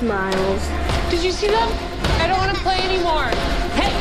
smiles. Did you see them? I don't want to play anymore. Hey!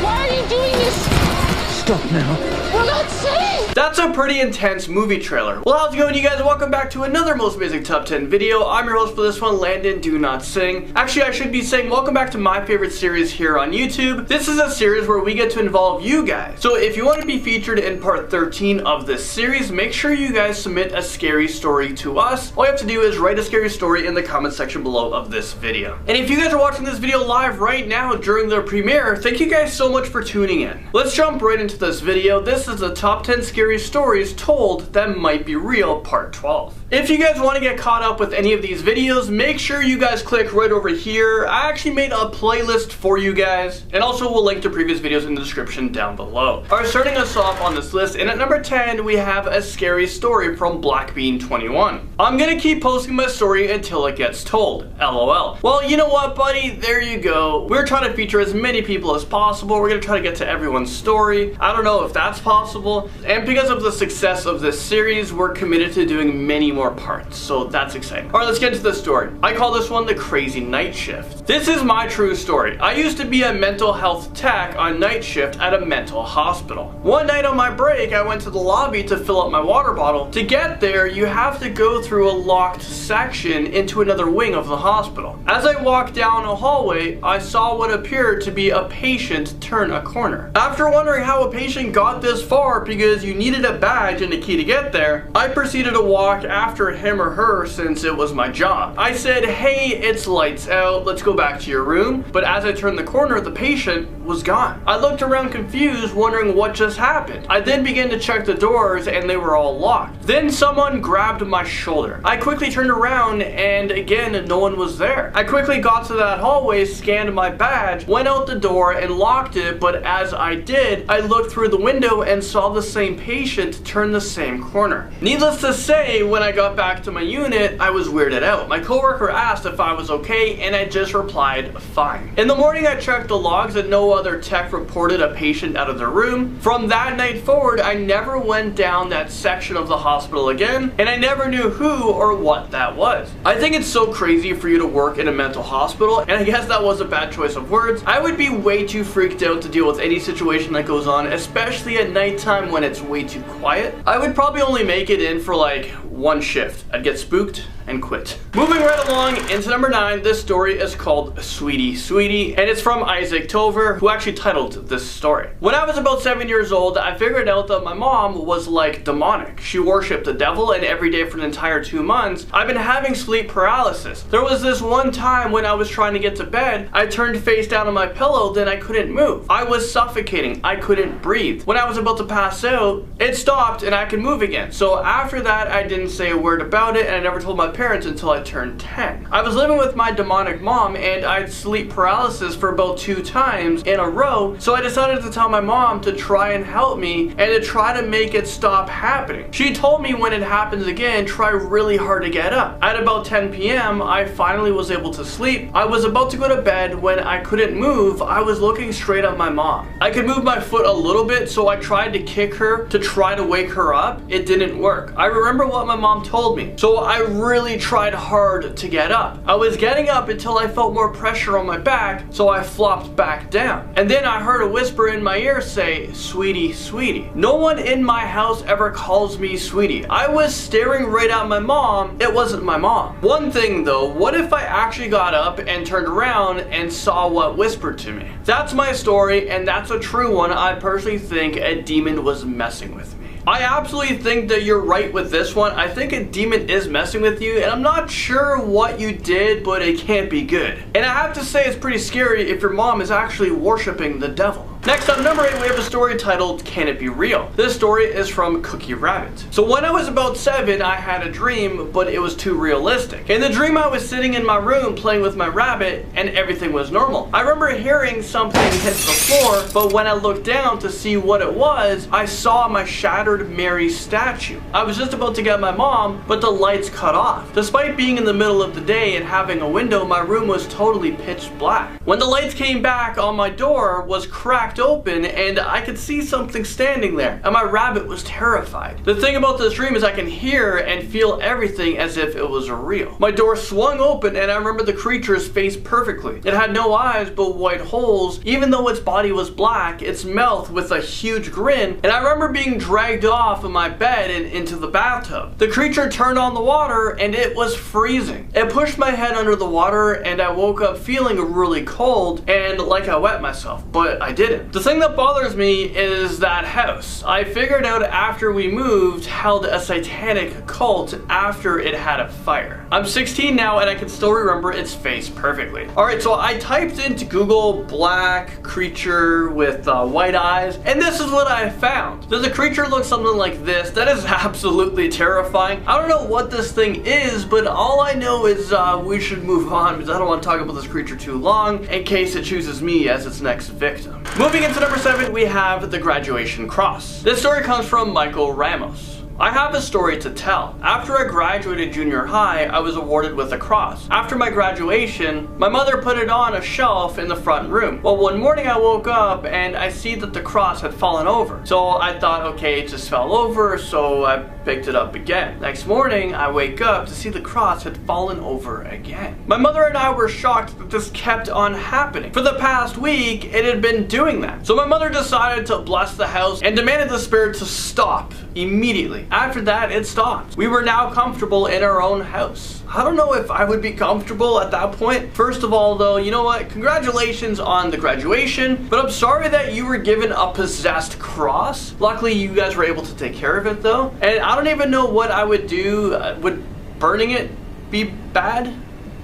Why are you doing this? Stop now. We're not safe! That's a pretty intense movie trailer. Well, how's it going, you guys? Welcome back to another Most Basic Top 10 video. I'm your host for this one, Landon Do Not Sing. Actually, I should be saying welcome back to my favorite series here on YouTube. This is a series where we get to involve you guys. So if you want to be featured in part 13 of this series, make sure you guys submit a scary story to us. All you have to do is write a scary story in the comment section below of this video. And if you guys are watching this video live right now during the premiere, thank you guys so much for tuning in. Let's jump right into this video. This is the top 10 scary stories told that might be real, part 12. If you guys want to get caught up with any of these videos, make sure you guys click right over here. I actually made a playlist for you guys, and also we'll link to previous videos in the description down below. Alright, starting us off on this list, and at number 10 we have a scary story from Blackbean21. I'm gonna keep posting my story until it gets told. LOL. Well, you know what, buddy? There you go. We're trying to feature as many people as possible. We're gonna try to get to everyone's story. I don't know if that's possible, and because of the success of this series, we're committed to doing many more parts, so that's exciting. Alright, let's get into the story. I call this one the crazy night shift. This is my true story. I used to be a mental health tech on night shift at a mental hospital. One night on my break, I went to the lobby to fill up my water bottle. To get there, you have to go through a locked section into another wing of the hospital. As I walked down a hallway, I saw what appeared to be a patient turn a corner. After wondering how a patient got this far because you needed a badge and a key to get there, I proceeded to walk after him or her since it was my job. I said, "Hey, it's lights out, let's go back to your room." But as I turned the corner, the patient was gone. I looked around confused, wondering what just happened. I then began to check the doors and they were all locked. Then someone grabbed my shoulder. I quickly turned around and again, no one was there. I quickly got to that hallway, scanned my badge, went out the door and locked it, but as I did, I looked through the window and saw the same patient turn the same corner. Needless to say, when I got back to my unit, I was weirded out. My coworker asked if I was okay and I just replied, fine. In the morning, I checked the logs and no other tech reported a patient out of their room. From that night forward, I never went down that section of the hospital again, and I never knew who or what that was. I think it's so crazy for you to work in a mental hospital, and I guess that was a bad choice of words. I would be way too freaked out to deal with any situation that goes on, especially at nighttime when it's way too quiet. I would probably only make it in for like one shift. I'd get spooked and quit. Moving right along into number 9, this story is called Sweetie Sweetie, and it's from Isaac Tover, who actually titled this story. When I was about 7 years old, I figured out that my mom was like demonic. She worshipped the devil, and every day for an entire 2 months, I've been having sleep paralysis. There was this one time when I was trying to get to bed, I turned face down on my pillow, then I couldn't move. I was suffocating, I couldn't breathe. When I was about to pass out, it stopped and I could move again. So after that, I didn't say a word about it, and I never told my parents until I turned 10. I was living with my demonic mom and I had sleep paralysis for about 2 times in a row, so I decided to tell my mom to try and help me and to try to make it stop happening. She told me when it happens again, try really hard to get up. At about 10 p.m., I finally was able to sleep. I was about to go to bed when I couldn't move. I was looking straight at my mom. I could move my foot a little bit, so I tried to kick her to try to wake her up. It didn't work. I remember what my mom told me, so I really tried hard to get up. I was getting up until I felt more pressure on my back, so I flopped back down. And then I heard a whisper in my ear say, "Sweetie, sweetie." No one in my house ever calls me sweetie. I was staring right at my mom. It wasn't my mom. One thing though, what if I actually got up and turned around and saw what whispered to me? That's my story, and that's a true one. I personally think a demon was messing with me. I absolutely think that you're right with this one. I think a demon is messing with you, and I'm not sure what you did, but it can't be good. And I have to say it's pretty scary if your mom is actually worshiping the devil. Next up, number 8, we have a story titled, Can It Be Real? This story is from Cookie Rabbit. So when I was about 7, I had a dream, but it was too realistic. In the dream, I was sitting in my room playing with my rabbit, and everything was normal. I remember hearing something hit the floor, but when I looked down to see what it was, I saw my shattered Mary statue. I was just about to get my mom, but the lights cut off. Despite being in the middle of the day and having a window, my room was totally pitch black. When the lights came back on, my door was cracked cracked open and I could see something standing there, and my rabbit was terrified. The thing about this dream is I can hear and feel everything as if it was real. My door swung open and I remember the creature's face perfectly. It had no eyes but white holes. Even though its body was black, its mouth with a huge grin, and I remember being dragged off of my bed and into the bathtub. The creature turned on the water and it was freezing. It pushed my head under the water and I woke up feeling really cold and like I wet myself, but I didn't. The thing that bothers me is that house. I figured out after we moved held a satanic cult after it had a fire. I'm 16 now and I can still remember its face perfectly. Alright, so I typed into Google black creature with white eyes, and this is what I found. Does a creature look something like this? That is absolutely terrifying. I don't know what this thing is, but all I know is we should move on because I don't want to talk about this creature too long in case it chooses me as its next victim. Moving into number 7, we have the graduation cross. This story comes from Michael Ramos. I have a story to tell. After I graduated junior high, I was awarded with a cross. After my graduation, my mother put it on a shelf in the front room. Well, one morning I woke up and I see that the cross had fallen over. So I thought, okay, it just fell over, so I picked it up again. Next morning, I wake up to see the cross had fallen over again. My mother and I were shocked that this kept on happening. For the past week, it had been doing that. So my mother decided to bless the house and demanded the spirit to stop immediately. After that, it stopped. We were now comfortable in our own house. I don't know if I would be comfortable at that point. First of all, though, you know what? Congratulations on the graduation, but I'm sorry that you were given a possessed cross. Luckily, you guys were able to take care of it, though. And I don't even know what I would do. Would burning it be bad?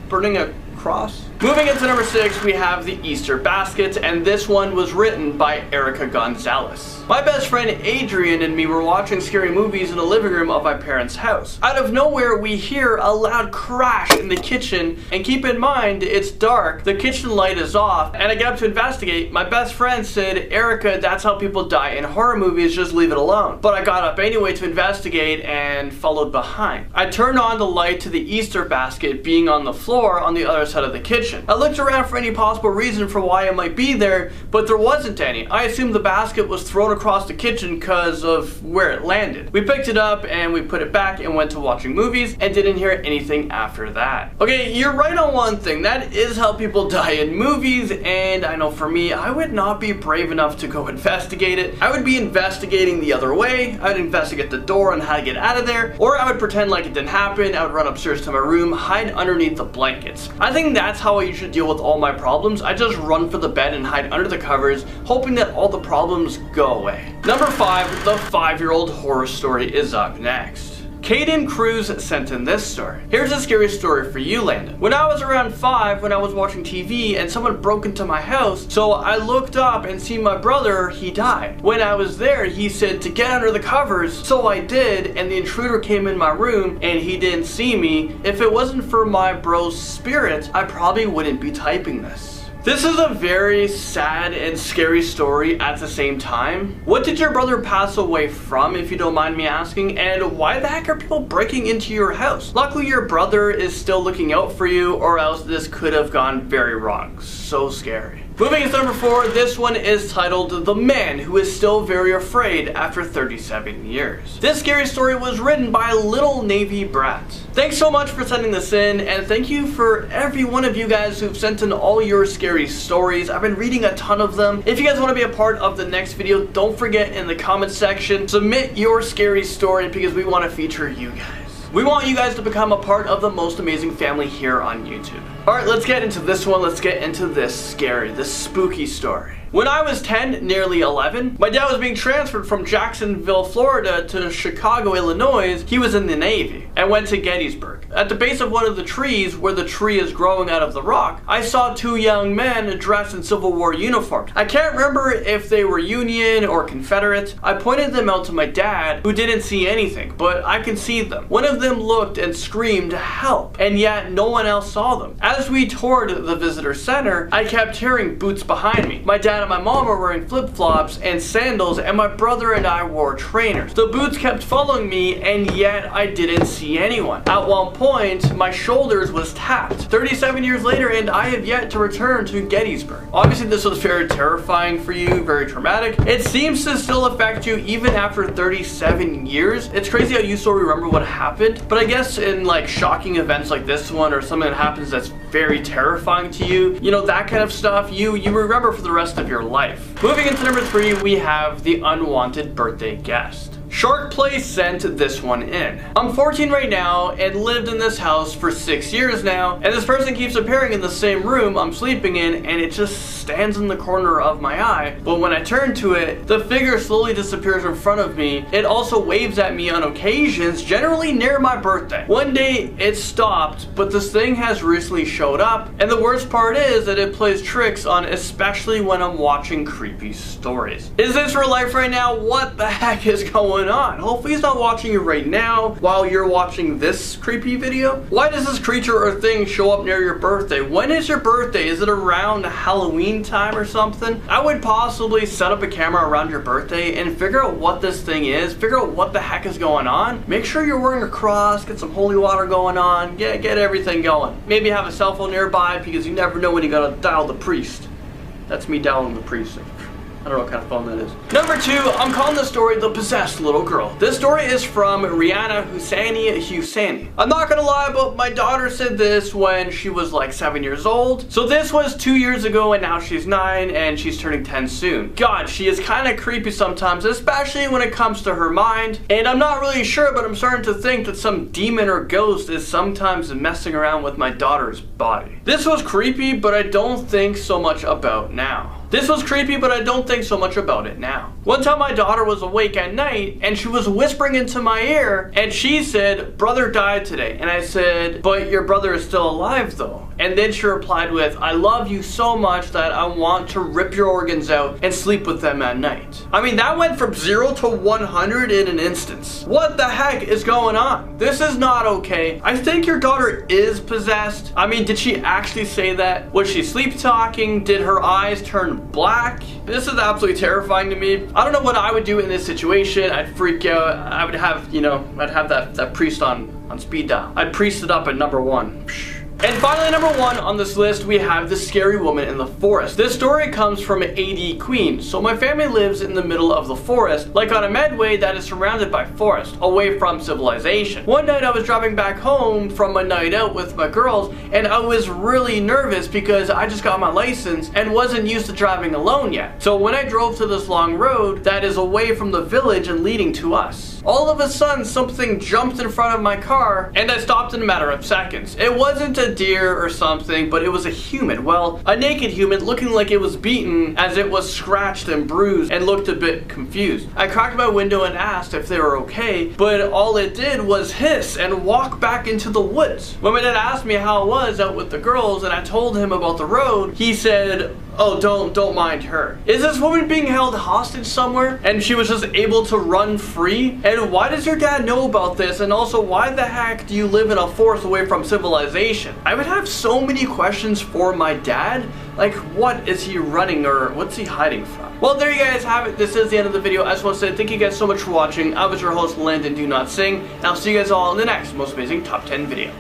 Burning a cross? Moving into number 6, we have the Easter basket, and this one was written by Erica Gonzalez. My best friend Adrian and me were watching scary movies in the living room of my parents' house. Out of nowhere, we hear a loud crash in the kitchen, and keep in mind, it's dark, the kitchen light is off, and I get up to investigate. My best friend said, Erica, that's how people die in horror movies, just leave it alone. But I got up anyway to investigate and followed behind. I turned on the light to the Easter basket being on the floor on the other side of the kitchen. I looked around for any possible reason for why it might be there, but there wasn't any. I assumed the basket was thrown across the kitchen because of where it landed. We picked it up and we put it back and went to watching movies and didn't hear anything after that. Okay, you're right on one thing. That is how people die in movies, and I know for me, I would not be brave enough to go investigate it. I would be investigating the other way. I would investigate the door and how to get out of there, or I would pretend like it didn't happen. I would run upstairs to my room, hide underneath the blankets. I think that's how I usually deal with all my problems. I just run for the bed and hide under the covers, hoping that all the problems go away. Number 5, the 5-year-old horror story is up next. Caden Cruz sent in this story. Here's a scary story for you, Landon. When I was around 5, when I was watching TV and someone broke into my house, so I looked up and see my brother, he died. When I was there, he said to get under the covers, so I did, and the intruder came in my room and he didn't see me. If it wasn't for my bro's spirit, I probably wouldn't be typing this. This is a very sad and scary story at the same time. What did your brother pass away from, if you don't mind me asking? And why the heck are people breaking into your house? Luckily, your brother is still looking out for you, or else this could have gone very wrong. So scary. Moving into number 4, this one is titled The Man Who Is Still Very Afraid After 37 Years. This scary story was written by Little Navy Brat. Thanks so much for sending this in, and thank you for every one of you guys who've sent in all your scary stories. I've been reading a ton of them. If you guys want to be a part of the next video, don't forget in the comment section, submit your scary story because we want to feature you guys. We want you guys to become a part of the most amazing family here on YouTube. Alright, let's get into this one. Let's get into this spooky story. When I was 10, nearly 11, my dad was being transferred from Jacksonville, Florida to Chicago, Illinois. He was in the Navy and went to Gettysburg. At the base of one of the trees where the tree is growing out of the rock, I saw 2 young men dressed in Civil War uniforms. I can't remember if they were Union or Confederate. I pointed them out to my dad, who didn't see anything, but I could see them. One of them looked and screamed, "Help!" and yet no one else saw them. As we toured the visitor center, I kept hearing boots behind me. My dad and my mom were wearing flip-flops and sandals, and my brother and I wore trainers. The boots kept following me, and yet I didn't see anyone. At one point, my shoulders was tapped. 37 years later, and I have yet to return to Gettysburg. Obviously, this was very terrifying for you, very traumatic. It seems to still affect you even after 37 years. It's crazy how you still remember what happened, but I guess in like shocking events like this one, or something that happens that's very terrifying to you, you know, that kind of stuff, you remember for the rest of your life. Moving into number 3, we have the unwanted birthday guest. Shark Place sent this one in. I'm 14 right now and lived in this house for 6 years now, and this person keeps appearing in the same room I'm sleeping in, and it just stands in the corner of my eye. But when I turn to it, the figure slowly disappears in front of me. It also waves at me on occasions, generally near my birthday. One day it stopped, but this thing has recently showed up, and the worst part is that it plays tricks on especially when I'm watching creepy stories. Is this real life right now? What the heck is going on? Hopefully he's not watching it right now while you're watching this creepy video. Why does this creature or thing show up near your birthday? When is your birthday? Is it around Halloween time or something? I would possibly set up a camera around your birthday and figure out what this thing is, figure out what the heck is going on. Make sure you're wearing a cross, get some holy water going on, get everything going. Maybe have a cell phone nearby because you never know when you gotta dial the priest. That's me dialing the priest. I don't know what kind of phone that is. Number 2, I'm calling the story The Possessed Little Girl. This story is from Rihanna Husseini. I'm not gonna lie, but my daughter said this when she was like 7 years old. So this was 2 years ago, and now she's 9 and she's turning 10 soon. God, she is kind of creepy sometimes, especially when it comes to her mind. And I'm not really sure, but I'm starting to think that some demon or ghost is sometimes messing around with my daughter's body. This was creepy, but I don't think so much about now. This was creepy, but I don't think so much about it now. One time my daughter was awake at night and she was whispering into my ear and she said, "Brother died today." And I said, "But your brother is still alive though." And then she replied with, "I love you so much that I want to rip your organs out and sleep with them at night." I mean, that went from 0 to 100 in an instance. What the heck is going on? This is not okay. I think your daughter is possessed. I mean, did she actually say that? Was she sleep talking? Did her eyes turn black? This is absolutely terrifying to me. I don't know what I would do in this situation. I'd freak out. I would have, you know, I'd have that priest on speed dial. I'd priest it up at number 1. And finally, number 1 on this list, we have The Scary Woman in the Forest. This story comes from AD Queen. So my family lives in the middle of the forest, like on a medway that is surrounded by forest, away from civilization. One night I was driving back home from a night out with my girls, and I was really nervous because I just got my license and wasn't used to driving alone yet. So when I drove to this long road that is away from the village and leading to us, all of a sudden something jumped in front of my car and I stopped in a matter of seconds. It wasn't a deer or something, but it was a human. Well, a naked human looking like it was beaten as it was scratched and bruised and looked a bit confused. I cracked my window and asked if they were okay, but all it did was hiss and walk back into the woods. When my dad asked me how I was out with the girls and I told him about the road, he said, "Oh, don't mind her. Is this woman being held hostage somewhere and she was just able to run free? And why does your dad know about this? And also, why the heck do you live in a forest away from civilization?" I would have so many questions for my dad. Like, what is he running or what's he hiding from? Well, there you guys have it. This is the end of the video. I just want to say thank you guys so much for watching. I was your host, Landon Do Not Sing, and I'll see you guys all in the next most amazing top 10 video.